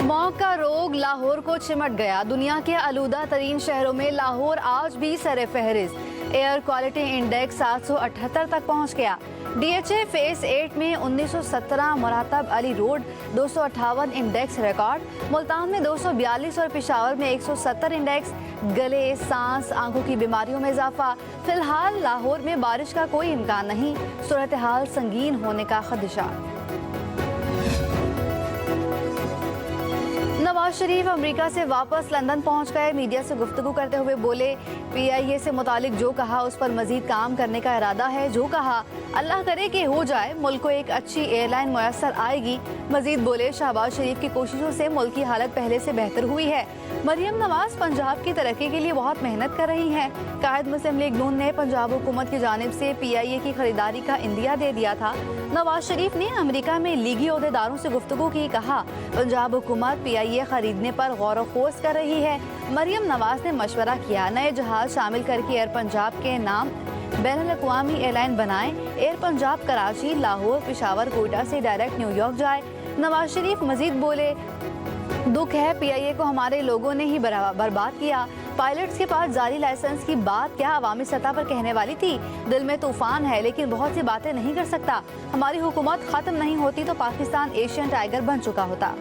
Smog का रोग लाहौर को चिमट गया। दुनिया के आलूदा तरीन शहरों में लाहौर आज भी सरे फहरिस्त। एयर क्वालिटी इंडेक्स 778 तक पहुंच गया। DHA फेज 8 में 1917, Muratab Ali road 258 index record, Multan में 242 और पेशावर में 170 इंडेक्स। गले, सांस, आंखों की बीमारियों में इजाफा। फिलहाल लाहौर में बारिश का कोई इम्कान नहीं। सूरत हाल संगीन होने का खदशा। नवाज शरीफ अमेरिका से वापस लंदन पहुंच गए। मीडिया से गुफ्तगू करते हुए बोले, PIA से मुतालिक जो कहा उस पर मजीद काम करने का इरादा है। जो कहा अल्लाह करे कि हो जाए। मुल्क को एक अच्छी एयरलाइन मुयस्सर आएगी। मजीद बोले, शहबाज शरीफ की कोशिशों से मुल्क की हालत पहले से बेहतर हुई है। मरियम नवाज पंजाब की तरक्की के लिए बहुत मेहनत कर रही हैं। कायद मुस्लिम लीग नून ने पंजाब हुकूमत की जानिब से PIA की खरीदारी का इंदिया दे दिया था। नवाज शरीफ ने अमेरिका में लीगी ओहदेदारों से गुफ्तगू की। कहा, पंजाब हुकूमत PIA खरीदने पर गौर खोज कर रही है। मरियम नवाज ने मशवरा किया, नए जहाज शामिल करके एयर पंजाब के नाम बैनुल-अक़वामी एयरलाइन बनाएं। एयर पंजाब कराची, लाहौर, पेशावर, कोयटा से डायरेक्ट न्यूयॉर्क जाए। नवाज शरीफ मजीद बोले, दुख है PIA को हमारे लोगों ने ही बर्बाद किया। पायलट्स के पास जारी लाइसेंस की बात क्या अवामी सतह पर कहने वाली थी। दिल में तूफान है लेकिन बहुत सी बातें नहीं कर सकता। हमारी हुकूमत खत्म नहीं होती तो पाकिस्तान एशियन टाइगर बन चुका होता।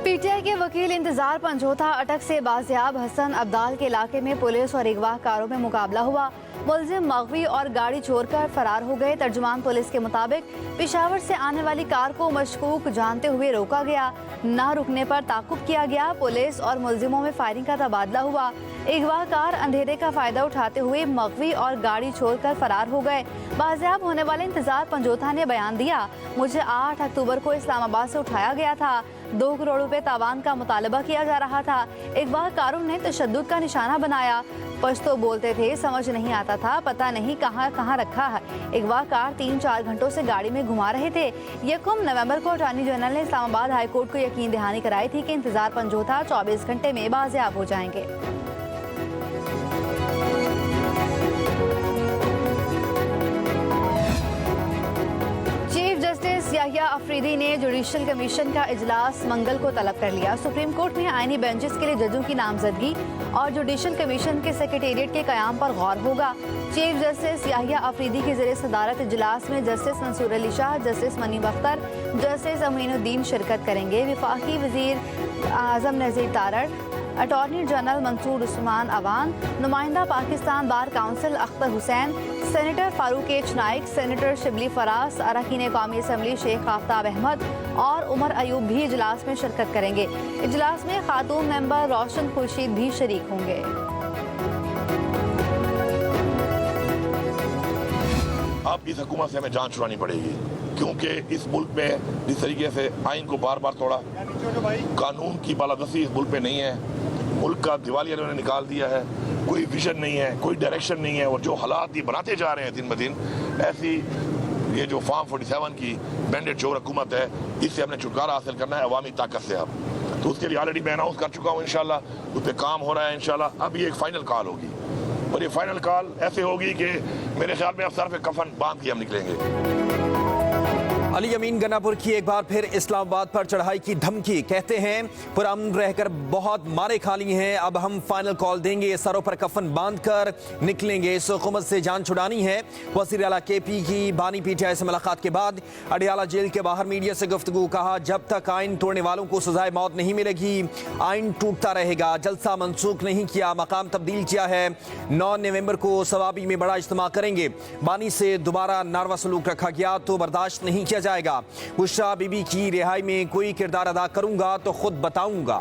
PTI के वकील इंतजार पंजोथा अटक से बाजियाब हसन अब्दाल के इलाके में पुलिस और अगवाकारों में मुकाबला हुआ। मुलजिम मगवी और गाड़ी छोड़कर फरार हो गए। तर्जुमान पुलिस के मुताबिक पेशावर से आने वाली कार को मशकूक जानते हुए रोका गया। ना रुकने पर ताकुब किया गया। पुलिस और मुलजिमों में फायरिंग का तबादला हुआ। अगवाकार अंधेरे का फायदा उठाते हुए मगवी और गाड़ी छोड़कर फरार हो गए। बाजियाब होने वाले इंतजार पंजोथा ने बयान दिया, मुझे 8 अक्टूबर को इस्लामाबाद से उठाया गया था। 2 करोड़ रुपए तावान का मुतालबा किया जा रहा था। अगवाकारों ने तशद्दुद का निशाना बनाया। पश्तो बोलते थे, समझ नहीं आता था, पता नहीं कहाँ कहाँ रखा है। अगवाकार 3-4 घंटों से गाड़ी में घुमा रहे थे। 1 नवंबर को अटॉर्नी जनरल ने इस्लामाबाद हाई कोर्ट को यकीन दहानी कराई थी कि इंतजार पंजोथा 24 घंटे में बाजियाब हो जाएंगे। याहिया अफरीदी ने जुडिशल कमीशन का इजलास मंगल को तलब कर लिया। सुप्रीम कोर्ट में आईनी बेंचेस के लिए जजों की नामजदगी और जुडिशल कमीशन के सेक्रेटेरिएट के कयाम पर गौर होगा। चीफ जस्टिस याहिया अफरीदी की ज़रिए सदारत इजलास में justice Mansoor Ali Shah, justice Munib Akhtar, justice Aminuddin शिरकत करेंगे। वफाकी वजीर आजम नज़ीर तारड़, अटॉर्नी जनरल मंसूर उस्मान अवान, नुमाइंदा Pakistan bar council Akhtar Hussain, senator Farooq H Naik, senator Shibli Faraz, अरकान कौमी असम्बली शेख आफ्ताब अहमद और उमर अयूब भी इजलास में शिरकत करेंगे। इजलास में खातून मेंबर रोशन खुर्शीद भी शरीक होंगे। अब इस हुकूमत से हमें जान छुड़ानी पड़ेगी, क्योंकि इस मुल्क में जिस तरीके से आइन को बार बार तोड़ा, कानून की बालादस्ती इस मुल्क में नहीं है। मुल्क का दिवालिया इन्होंने निकाल दिया है। कोई विजन नहीं है, कोई डायरेक्शन नहीं है, और जो हालात ये बनाते जा रहे हैं दिन ब दिन, ऐसी ये जो फार्म 47 की बैंडेड चोर हुकूमत है, इससे हमने छुटकारा हासिल करना है अवामी ताकत से। अब तो उसके लिए ऑलरेडी मैं अनाउंस कर चुका हूँ, इंशाल्लाह उस पर काम हो रहा है। इंशाल्लाह अब ये एक फाइनल कॉल होगी, और ये फाइनल कॉल ऐसे होगी कि मेरे ख्याल में अब सर पे कफन बांध के हम निकलेंगे। अली अमीन गन्नापुर की एक बार फिर इस्लामाबाद पर चढ़ाई की धमकी। कहते हैं पुरअमन रहकर बहुत मारे खा ली हैं, अब हम फाइनल कॉल देंगे, सरों पर कफन बांधकर निकलेंगे। इस हुकूमत से जान छुड़ानी है। वज़ीर आला KP की बानी PTI से मुलाकात के बाद अडियाला जेल के बाहर मीडिया से गुफ्तगू। कहा, जब तक आइन तोड़ने वालों को सजाए मौत नहीं मिलेगी, आइन टूटता रहेगा। जलसा मनसूख नहीं किया, मकाम तब्दील किया है। 9 नवंबर को सवाबी में बड़ा इज्तिमा करेंगे। बानी से दोबारा नारवा सलूक रखा गया तो बर्दाश्त नहीं किया जाएगा। बुशरा बीबी की रिहाई में कोई किरदार अदा करूंगा तो खुद बताऊंगा।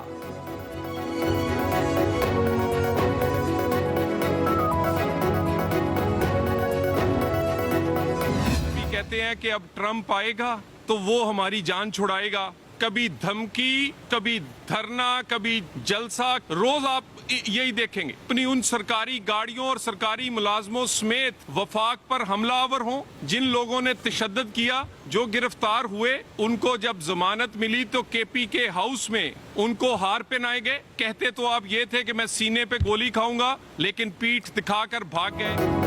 कहते हैं कि अब ट्रंप आएगा तो वो हमारी जान छुड़ाएगा, कभी धमकी, कभी धरना, कभी जलसा, रोज आप यही देखेंगे। अपनी उन सरकारी गाड़ियों और सरकारी मुलाजमों समेत वफाक पर हमलावर हों, जिन लोगों ने तशद्दुद किया, जो गिरफ्तार हुए, उनको जब जमानत मिली तो केपी के हाउस में उनको हार पहनाए गए। कहते तो आप ये थे कि मैं सीने पे गोली खाऊंगा, लेकिन पीठ दिखाकर भाग गए।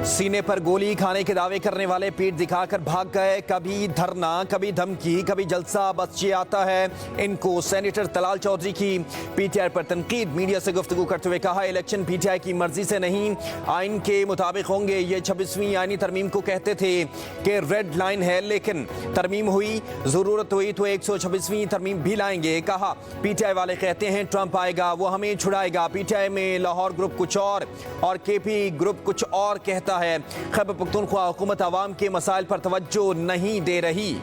सीने पर गोली खाने के दावे करने वाले पीठ दिखाकर भाग गए। कभी धरना, कभी धमकी, कभी जलसा, बस ये आता है इनको। सेनेटर तलाल चौधरी की पीटीआई पर तनकीद। मीडिया से गुफ्तगू करते हुए कहा, इलेक्शन पीटीआई की मर्जी से नहीं, आइन के मुताबिक होंगे। ये 26वीं आईनी तरमीम को कहते थे कि रेड लाइन है, लेकिन तरमीम हुई, जरूरत हुई तो 126वीं तरमीम भी लाएंगे। कहा, पीटीआई वाले कहते हैं ट्रंप आएगा, वो हमें छुड़ाएगा। पीटीआई में लाहौर ग्रुप कुछ और केपी ग्रुप कुछ और कहता है। खैबर पख्तूनख्वा हुकूमत अवाम के मसाइल पर तवज्जो नहीं दे रही।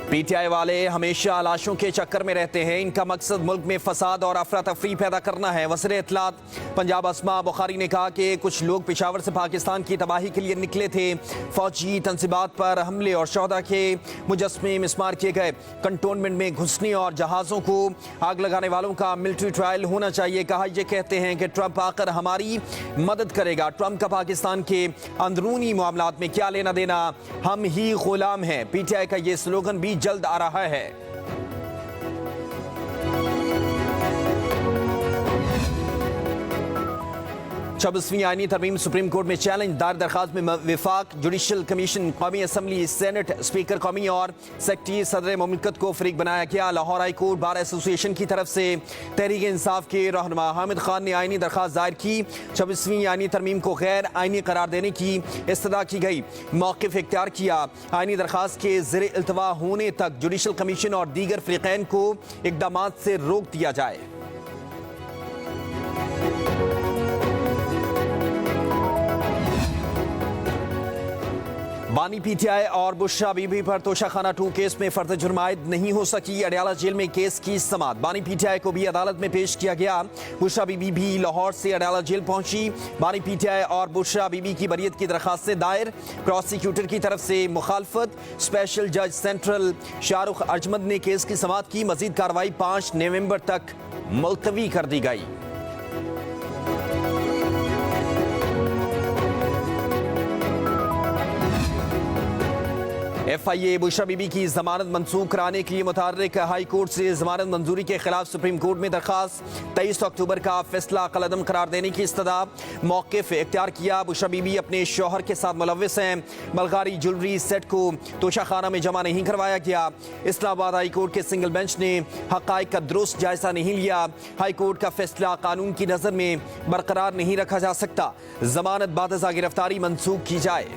पीटीआई वाले हमेशा लाशों के चक्कर में रहते हैं। इनका मकसद मुल्क में फसाद और अफरा तफरी पैदा करना है। वज़ीर इत्तलात पंजाब अस्मा बुखारी ने कहा कि कुछ लोग पेशावर से पाकिस्तान की तबाही के लिए निकले थे। फौजी तंसीबात पर हमले और शोहदा के मुजस्मे मिसमार किए गए। कंटोनमेंट में घुसने और जहाज़ों को आग लगाने वालों का मिलिट्री ट्रायल होना चाहिए। कहा, ये कहते हैं कि ट्रंप आकर हमारी मदद करेगा। ट्रंप का पाकिस्तान के अंदरूनी मामलात में क्या लेना देना, हम ही गुलाम हैं। पीटीआई का ये स्लोगन भी जल्द आ रहा है। 26वीं आईनी तरमीम सुप्रीम कोर्ट में चैलेंज। दायर दरखास्त में विफाक, जुडिशल कमीशन, कौमी असम्बली, सेनेट, स्पीकर कौमी और सेक्रेटरी सदर मुमलिकत को फरीक बनाया गया। Lahore high court bar association की तरफ से तहरीक इंसाफ के रहनुमा हामिद खान ने आईनी दरखास्त दायर की। 26वीं आईनी तरमीम को गैर आईनी करार देने की इस्तदा की गई। मौक़िफ़ इख्तियार किया, आईनी दरखास्त के ज़ेरे इल्तवा होने तक जुडिशल कमीशन और दीगर फ़रीक़ैन को इक़दामात से रोक दिया जाए। बानी पीटीआई और बुशरा बीबी पर तोशाखाना 2 केस में फर्द जुर्म आयद नहीं हो सकी। अडयाला जेल में केस की समाअत। बानी पीटीआई को भी अदालत में पेश किया गया। बुशरा बीबी भी लाहौर से अडयाला जेल पहुंची। बानी पीटीआई और बुशरा बीबी की बरियत की दरखास्तें दायर। प्रोसिक्यूटर की तरफ से मुखालफत। स्पेशल जज सेंट्रल शाहरुख अजमद ने केस की समाअत की। मजीद कार्रवाई 5 नवंबर तक मुलतवी कर दी गई। FIA बुशरा बीबी की जमानत मंसूख कराने के लिए मुतहर्रिक हाई कोर्ट से जमानत मंजूरी के खिलाफ सुप्रीम कोर्ट में दरखास्त। 23 अक्टूबर का फैसला कलअदम करार देने की इस्तदा। मौक़िफ़ इख्तियार किया, बुशरा बीबी अपने शौहर के साथ मुलव्विस हैं। बल्गारी ज्वेलरी सेट को तोशाखाना में जमा नहीं करवाया गया। इस्लामाबाद हाई कोर्ट के सिंगल बेंच ने हक़ाइक़ का दुरुस्त जायजा नहीं लिया। हाई कोर्ट का फैसला कानून की नज़र में बरकरार नहीं रखा जा सकता। जमानत बादज़ा गिरफ्तारी मंसूख की जाए।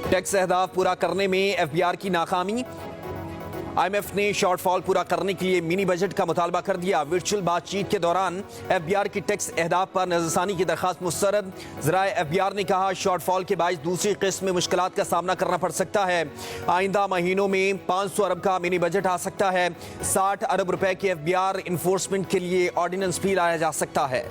टैक्स अहदाफ पूरा करने में FBR की नाकामी। IMF ने शॉर्टफॉल पूरा करने के लिए मिनी बजट का मुतालबा कर दिया। वर्चुअल बातचीत के दौरान FBR की टैक्स अहदाफ पर नजरसानी की दरखास्त मुस्तरद। ज़राए FBR ने कहा, शॉर्टफॉल के बायस दूसरी किस्त में मुश्किलात का सामना करना पड़ सकता है। आइंदा महीनों में 500 अरब का मिनी बजट आ सकता है। 60 अरब रुपए के FBR इन्फोर्समेंट के लिए ऑर्डिनेंस भी लाया जा सकता है।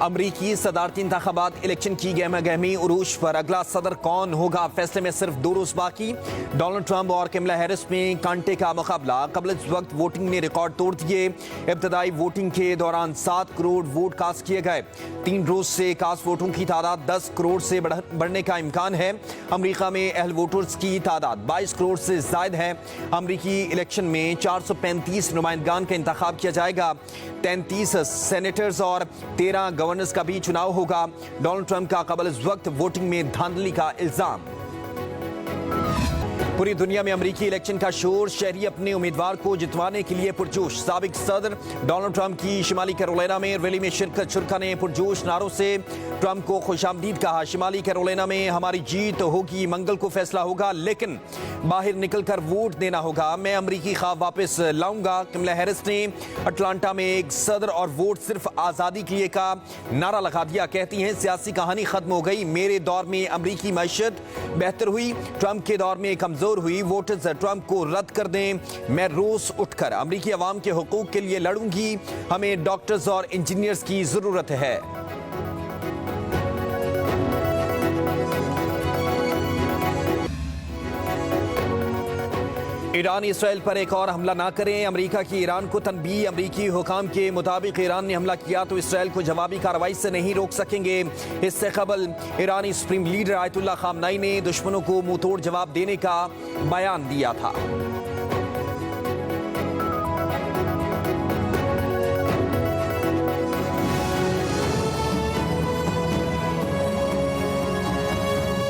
अमरीकी सदारती इंतखाबात इलेक्शन की गहमा गहमी उरूज पर। अगला सदर कौन होगा, फैसले में सिर्फ 2 रोज बाकी। डोनाल्ड ट्रंप और कमला हैरिस में कांटे का मुकाबला। कबल वक्त वोटिंग ने रिकॉर्ड तोड़ दिए। इब्तदाई वोटिंग के दौरान 7 करोड़ वोट कास्ट किए गए। 3 रोज से कास्ट वोटों की तादाद 10 करोड़ से बढ़ने का इम्कान है। अमरीका में अहल वोटर्स की तादाद 22 करोड़ से ज्यादा है। अमरीकी इलेक्शन में 435 नुमाइंदगान का इंतखाब किया जाएगा। 33 सेनेटर्स और 13 गवर्नर्स का भी चुनाव होगा। डोनाल्ड ट्रंप का कबल वक्त वोटिंग में धांधली का इल्जाम। पूरी दुनिया में अमेरिकी इलेक्शन का शोर, शहरी अपने उम्मीदवार को जितवाने के लिए पुरजोश। साबिक सदर डोनाल्ड ट्रंप की शिमाली कैरोलिना में रैली में शिरकत, शुरा ने पुरजोश नारों से ट्रंप को खुशामदीद कहा। शिमाली कैरोलिना में हमारी जीत होगी, मंगल को फैसला होगा, लेकिन बाहर निकलकर वोट देना होगा। मैं अमेरिकी ख्वाब वापस लाऊंगा। कमला हैरिस ने अटलांटा में एक सदर और वोट सिर्फ आजादी के लिए का नारा लगा दिया। कहती हैं सियासी कहानी खत्म हो गई, मेरे दौर में अमेरिकी मैशत बेहतर हुई, ट्रंप के दौर में कमजोर हुई। वोटर्स ट्रंप को रद्द कर दें। मैं रोज उठकर अमेरिकी अवाम के हुकूक के लिए लड़ूंगी। हमें डॉक्टर्स और इंजीनियर्स की जरूरत है। ईरान इसराइल पर एक और हमला ना करें, अमेरिका की ईरान को तनबीह। अमेरिकी हुकाम के मुताबिक ईरान ने हमला किया तो इसराइल को जवाबी कार्रवाई से नहीं रोक सकेंगे। इससे कबल ईरानी सुप्रीम लीडर आयतुल्लाह खामनाई ने दुश्मनों को मुंहतोड़ जवाब देने का बयान दिया था।